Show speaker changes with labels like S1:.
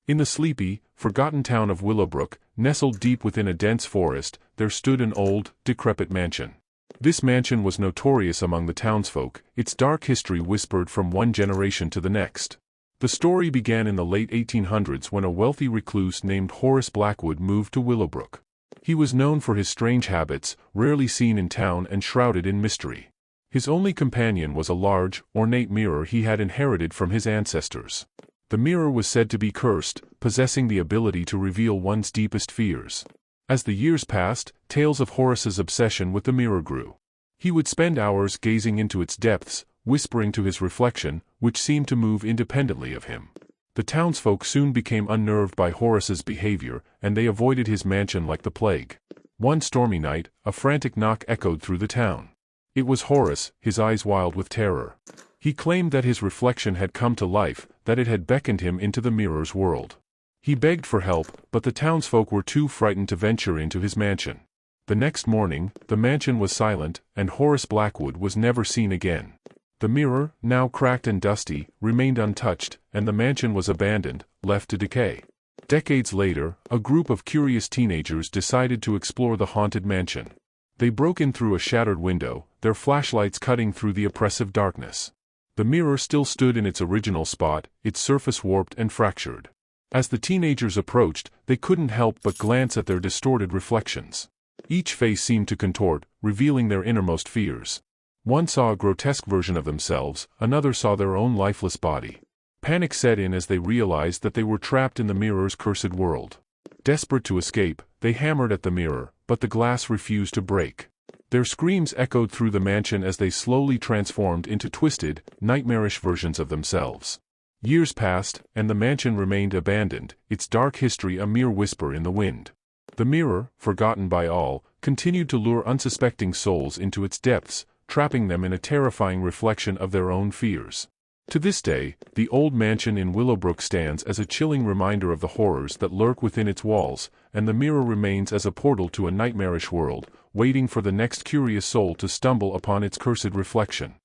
S1: In the sleepy, forgotten town of Willowbrook, nestled deep within a dense forest, there stood an old, decrepit mansion. This mansion was notorious among the townsfolk, its dark history whispered from one generation to the next. The story began in the late 1800s when a wealthy recluse named Horace Blackwood moved to Willowbrook. He was known for his strange habits, rarely seen in town and shrouded in mystery. His only companion was a large, ornate mirror he had inherited from his ancestors. The mirror was said to be cursed, possessing the ability to reveal one's deepest fears. As the years passed, tales of Horace's obsession with the mirror grew. He would spend hours gazing into its depths, whispering to his reflection, which seemed to move independently of him. The townsfolk soon became unnerved by Horace's behavior, and they avoided his mansion like the plague. One stormy night, a frantic knock echoed through the town. It was Horace, his eyes wild with terror. He claimed that his reflection had come to life, that it had beckoned him into the mirror's world. He begged for help, but the townsfolk were too frightened to venture into his mansion. The next morning, the mansion was silent, and Horace Blackwood was never seen again. The mirror, now cracked and dusty, remained untouched, and the mansion was abandoned, left to decay. Decades later, a group of curious teenagers decided to explore the haunted mansion. They broke in through a shattered window, their flashlights cutting through the oppressive darkness. The mirror still stood in its original spot, its surface warped and fractured. As the teenagers approached, they couldn't help but glance at their distorted reflections. Each face seemed to contort, revealing their innermost fears. One saw a grotesque version of themselves, another saw their own lifeless body. Panic set in as they realized that they were trapped in the mirror's cursed world. Desperate to escape, they hammered at the mirror, but the glass refused to break. Their screams echoed through the mansion as they slowly transformed into twisted, nightmarish versions of themselves. Years passed, and the mansion remained abandoned, its dark history a mere whisper in the wind. The mirror, forgotten by all, continued to lure unsuspecting souls into its depths, trapping them in a terrifying reflection of their own fears. To this day, the old mansion in Willowbrook stands as a chilling reminder of the horrors that lurk within its walls, and the mirror remains as a portal to a nightmarish world, waiting for the next curious soul to stumble upon its cursed reflection.